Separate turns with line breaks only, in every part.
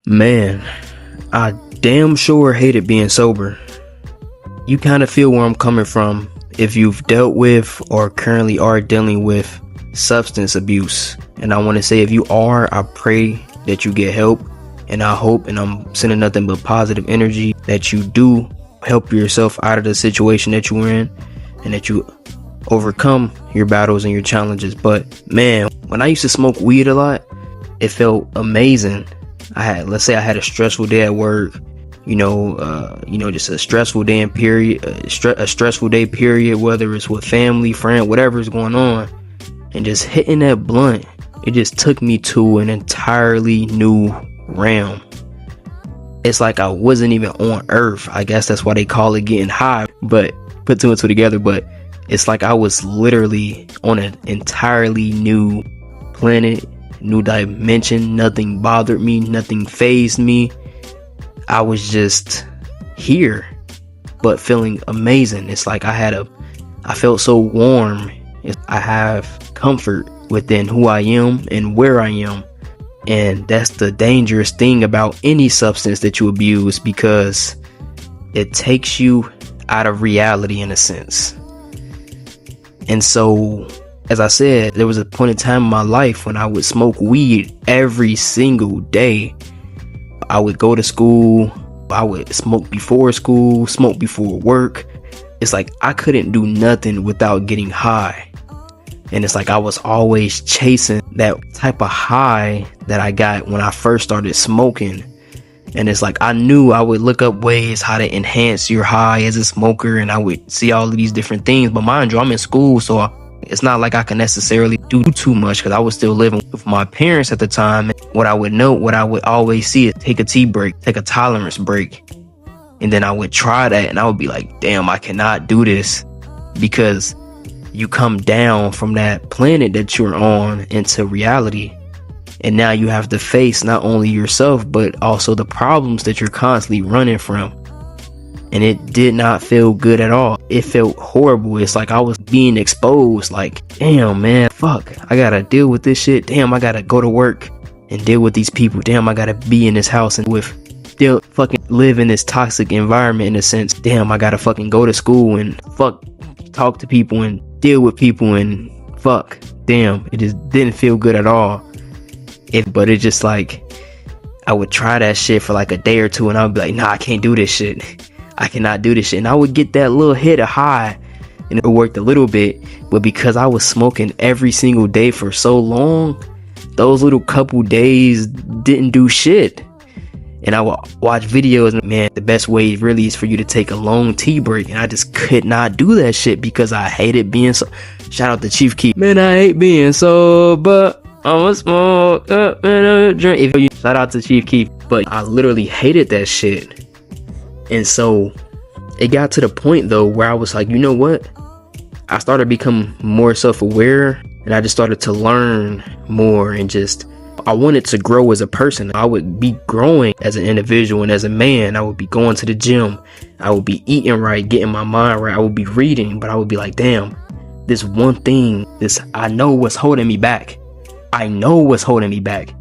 Man, I damn sure hated being sober. You kind of feel where I'm coming from if you've dealt with or currently are dealing with substance abuse. And I want to say, if you are, I pray that you get help. And I hope, and I'm sending nothing but positive energy, that you do help yourself out of the situation that you're in and that you overcome your battles and your challenges. But man, when I used to smoke weed a lot, it felt amazing. Let's say I had a stressful day at work, just a stressful day period, a stressful day period, whether it's with family, friend, whatever is going on, and just hitting that blunt, it just took me to an entirely new realm. It's like I wasn't even on earth. I guess that's why they call it getting high, but put two and two together. But it's like I was literally on an entirely new planet, new dimension. Nothing bothered me, nothing fazed me. I was just here, but feeling amazing. It's like I felt so warm. I have comfort within who I am and where I am. And that's the dangerous thing about any substance that you abuse, because it takes you out of reality in a sense. And so, as I said, there was a point in time in my life when I would smoke weed every single day. I would go to school, I would smoke before school, smoke before work. It's like I couldn't do nothing without getting high. And it's like I was always chasing that type of high that I got when I first started smoking. And it's like I knew I would look up ways how to enhance your high as a smoker, and I would see all of these different things. But mind you, I'm in school, so it's not like I can necessarily do too much, because I was still living with my parents at the time. What I would always see is take a tea break, take a tolerance break. And then I would try that, and I would be like, damn, I cannot do this, because you come down from that planet that you're on into reality. And now you have to face not only yourself, but also the problems that you're constantly running from. And it did not feel good at all. It felt horrible. It's like I was being exposed. Like, damn, man, fuck, I gotta deal with this shit. Damn, I gotta go to work and deal with these people. Damn, I gotta be in this house and still fucking live in this toxic environment in a sense. Damn, I gotta fucking go to school and talk to people and deal with people and damn, it just didn't feel good at all. But it's just like I would try that shit for like a day or two, and I would be like, nah, I can't do this shit. I cannot do this shit. And I would get that little hit of high, and it worked a little bit. But because I was smoking every single day for so long, those little couple days didn't do shit. And I would watch videos, and man, the best way really is for you to take a long tea break. And I just could not do that shit because I hated being so. Shout out to Chief Keef. Man, I hate being sober. I'ma smoke up and a drink. Shout out to Chief Keef. But I literally hated that shit. And so it got to the point though where I was like, you know what? I started becoming more self-aware, and I just started to learn more, and I wanted to grow as a person. I would be growing as an individual and as a man. I would be going to the gym. I would be eating right, getting my mind right. I would be reading, but I would be like, damn, this one thing, I know what's holding me back. I know what's holding me back.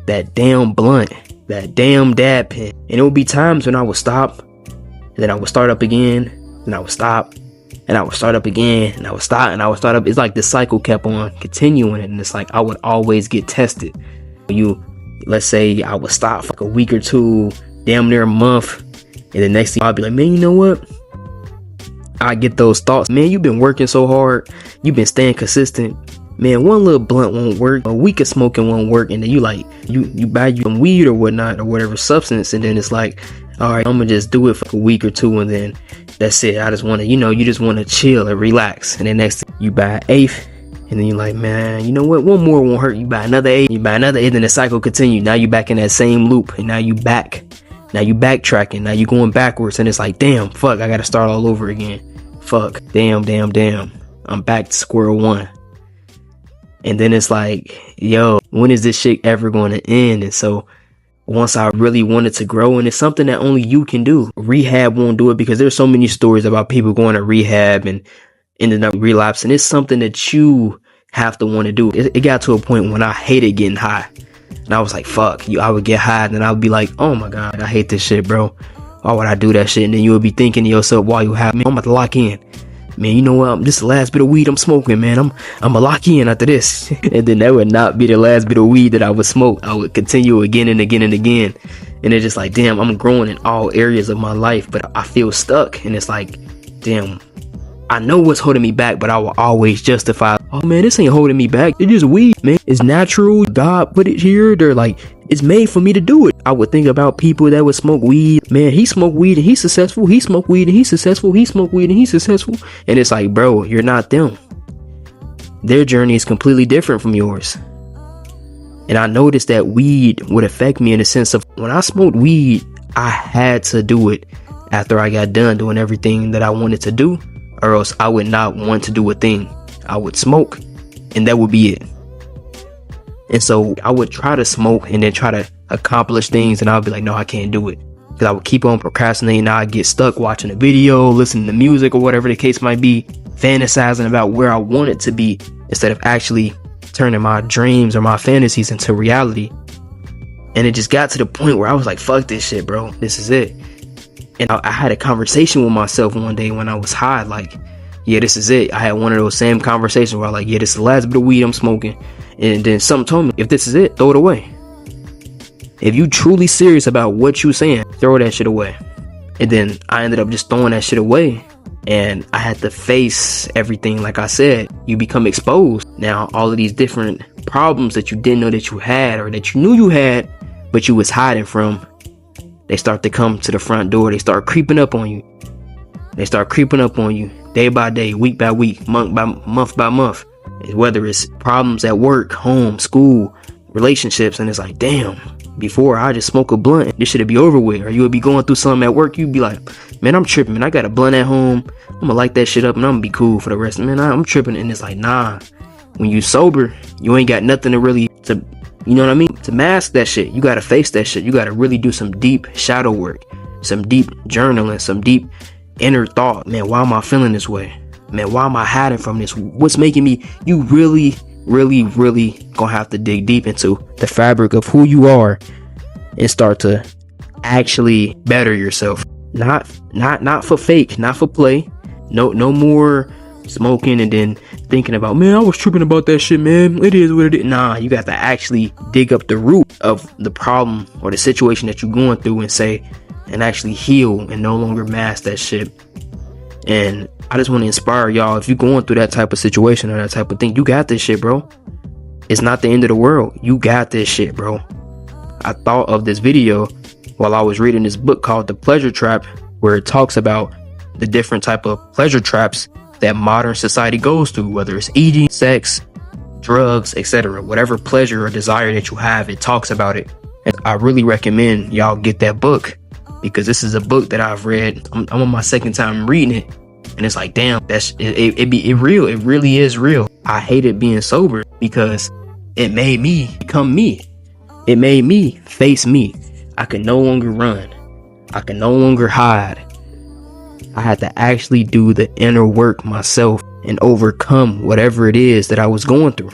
That damn blunt, that damn dab pen. And it would be times when I would stop, and then I would start up again, and I would stop, and I would start up again, and I would stop, and I would start up. It's like the cycle kept on continuing, and it's like I would always get tested. Let's say I would stop for like a week or two, damn near a month, and the next thing I'd be like, man, you know what? I get those thoughts, man, you've been working so hard, you've been staying consistent. Man, one little blunt won't work, a week of smoking won't work, and then you buy you some weed or whatnot, or whatever substance, and then it's like, all right, I'm gonna just do it for a week or two, and then that's it. I just want to, you just want to chill and relax. And then next thing, you buy an eighth, and then you're like, man, you know what? One more won't hurt. You buy another eighth, and the cycle continues. Now you back in that same loop, and now you backtracking. Now you going backwards, and it's like, damn, fuck, I gotta start all over again. Fuck, damn, I'm back to square one. And then it's like, yo, when is this shit ever going to end? And so once I really wanted to grow, and it's something that only you can do. Rehab won't do it, because there's so many stories about people going to rehab and ended up relapsing. It's something that you have to want to do. It got to a point when I hated getting high. And I was like, fuck, I would get high and then I would be like, oh my God, I hate this shit, bro. Why would I do that shit? And then you would be thinking to yourself while you have, man, I'm about to lock in. Man, you know what? This is the last bit of weed I'm smoking, man. I'm gonna lock in after this. And then that would not be the last bit of weed that I would smoke. I would continue again and again and again. And it's just like, damn, I'm growing in all areas of my life, but I feel stuck. And it's like, damn, I know what's holding me back, but I will always justify, oh man, this ain't holding me back. It's just weed, man. It's natural. God put it here. They're like, it's made for me to do it. I would think about people that would smoke weed. Man, he smoked weed and he's successful. He smoked weed and he's successful. He smoked weed and he's successful. And it's like, bro, you're not them. Their journey is completely different from yours. And I noticed that weed would affect me in the sense of when I smoked weed, I had to do it after I got done doing everything that I wanted to do, or else I would not want to do a thing. I would smoke and that would be it. And so I would try to smoke and then try to accomplish things, and I would be like, no, I can't do it. Because I would keep on procrastinating. I'd get stuck watching a video, listening to music, or whatever the case might be, fantasizing about where I want it to be instead of actually turning my dreams or my fantasies into reality. And it just got to the point where I was like, fuck this shit, bro. This is it. And I had a conversation with myself one day when I was high, like, yeah, this is it. I had one of those same conversations where I'm like, yeah, this is the last bit of weed I'm smoking. And then something told me, if this is it, throw it away. If you truly serious about what you saying, throw that shit away. And then I ended up just throwing that shit away. And I had to face everything. Like I said, you become exposed. Now, all of these different problems that you didn't know that you had, or that you knew you had, but you was hiding from, they start to come to the front door. They start creeping up on you. They start creeping up on you day by day, week by week, month by month. Whether it's problems at work, home, school, relationships. And it's like, damn, before I just smoke a blunt, this should be over with. Or you would be going through something at work. You'd be like, man, I'm tripping, man. I got a blunt at home. I'm gonna light that shit up and I'm gonna be cool for the rest. Man, I'm tripping. And it's like, nah, when you sober, you ain't got nothing to really, you know what I mean? To mask that shit, you gotta face that shit. You gotta really do some deep shadow work, some deep journaling, some deep inner thought. Man, why am I feeling this way? Man, why am I hiding from this? What's making me? You really gonna have to dig deep into the fabric of who you are and start to actually better yourself. Not for fake, not for play. No more smoking and then thinking about, man, I was tripping about that shit, man. It is what it is. Nah, you got to actually dig up the root of the problem or the situation that you're going through and actually heal and no longer mask that shit. And I just want to inspire y'all, if you're going through that type of situation or that type of thing, you got this shit, bro. It's not the end of the world. You got this shit, bro. I thought of this video while I was reading this book called The Pleasure Trap, where it talks about the different type of pleasure traps that modern society goes through, whether it's eating, sex, drugs, etc. Whatever pleasure or desire that you have, it talks about it. And I really recommend y'all get that book, because this is a book that I've read. I'm on my second time reading it, and it's like, damn, it real. It really is real. I hated being sober because it made me become me. It made me face me. I could no longer run. I could no longer hide. I had to actually do the inner work myself and overcome whatever it is that I was going through.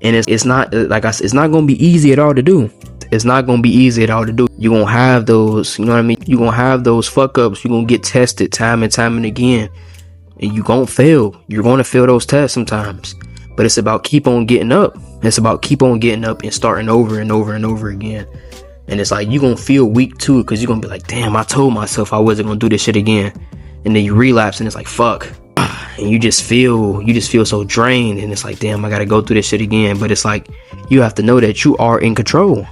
And it's not, like I said, it's not going to be easy at all to do. It's not going to be easy at all to do. You're going to have those, you know what I mean? You're going to have those fuck ups. You're going to get tested time and time and again. And you're going to fail. You're going to fail those tests sometimes. But it's about keep on getting up. It's about keep on getting up and starting over and over and over again. And it's like, you're going to feel weak too, because you're going to be like, damn, I told myself I wasn't going to do this shit again. And then you relapse and it's like, fuck. And you just feel so drained. And it's like, damn, I got to go through this shit again. But it's like, you have to know that you are in control.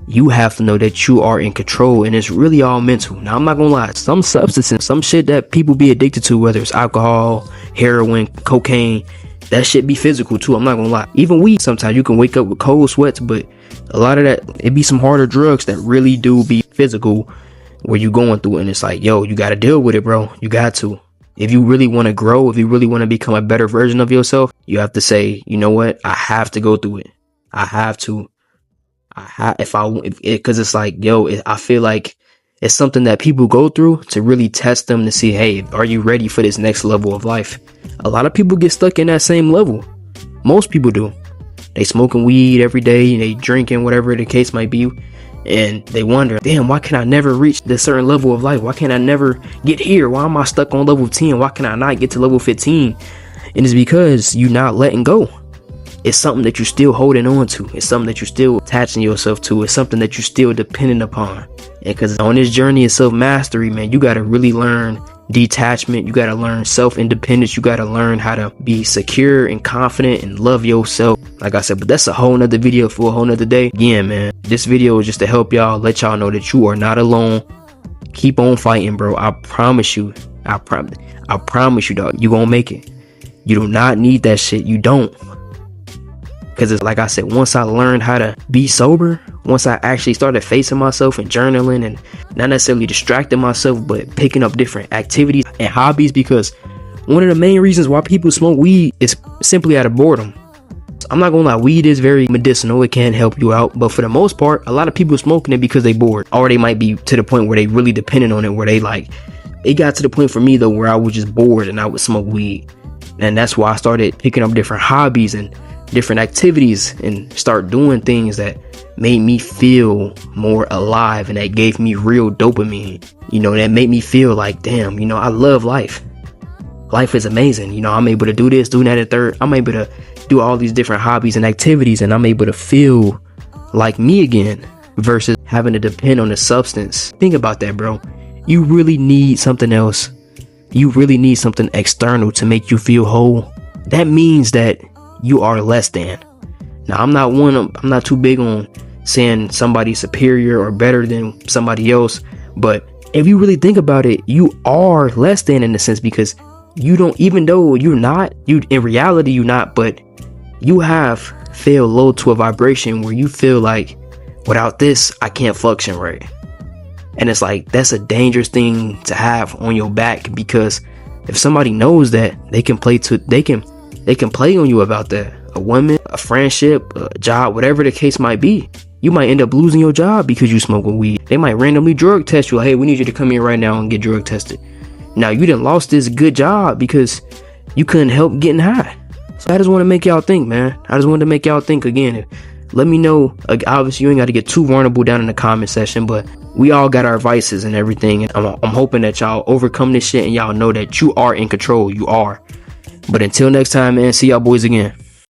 You have to know that you are in control, and it's really all mental. Now, I'm not gonna lie, some substances, some shit that people be addicted to, whether it's alcohol, heroin, cocaine, that shit be physical too. I'm not gonna lie. Even weed, sometimes you can wake up with cold sweats, but a lot of that, it be some harder drugs that really do be physical, where you going through it, and it's like, yo, you gotta deal with it, bro. You got to. If you really want to grow, if you really want to become a better version of yourself, you have to say, you know what? I have to go through it. I have to. Because it's like, yo, I feel like it's something that people go through to really test them to see, hey, are you ready for this next level of life? A lot of people get stuck in that same level. Most people do. They smoking weed every day, and they drinking, whatever the case might be. And they wonder, damn, why can I never reach this certain level of life? Why can't I never get here? Why am I stuck on level 10? Why can I not get to level 15? And it's because you're not letting go. It's something that you're still holding on to. It's something that you're still attaching yourself to. It's something that you're still dependent upon. And because on this journey of self-mastery, man, you got to really learn detachment. You got to learn self-independence. You got to learn how to be secure and confident and love yourself. Like I said, but that's a whole nother video for a whole nother day. Again, man, this video is just to help y'all, let y'all know that you are not alone. Keep on fighting, bro. I promise you. I promise you, dog. You gonna make it. You do not need that shit. You don't. Because it's like I said, once I learned how to be sober, once I actually started facing myself and journaling and not necessarily distracting myself, but picking up different activities and hobbies, because one of the main reasons why people smoke weed is simply out of boredom. I'm not gonna lie, weed is very medicinal. It can help you out, but for the most part, a lot of people smoking it because they bored, or they might be to the point where they really dependent on it, where they like, it got to the point for me though where I was just bored and I would smoke weed. And that's why I started picking up different hobbies and different activities and start doing things that made me feel more alive and that gave me real dopamine, you know, that made me feel like, damn, you know, I love life. Life is amazing. You know, I'm able to do this, do that, and third. I'm able to do all these different hobbies and activities, and I'm able to feel like me again versus having to depend on a substance. Think about that, bro. You really need something else. You really need something external to make you feel whole. That means that you are less than. Now, I'm not too big on saying somebody's superior or better than somebody else, but if you really think about it, you are less than in a sense, because you don't, even though you're not, in reality you're not, but you have fell low to a vibration where you feel like, without this, I can't function right. And it's like, that's a dangerous thing to have on your back, because if somebody knows that, they can play on you about that. A woman, a friendship, a job, whatever the case might be. You might end up losing your job because you smoking weed. They might randomly drug test you, like, hey, we need you to come in right now and get drug tested. Now you done lost this good job because you couldn't help getting high. So I just want to make y'all think, man. I just wanted to make y'all think again. Let me know. Obviously, you ain't got to get too vulnerable down in the comment section, but we all got our vices and everything. And I'm hoping that y'all overcome this shit and y'all know that you are in control. You are. But until next time, man, see y'all boys again.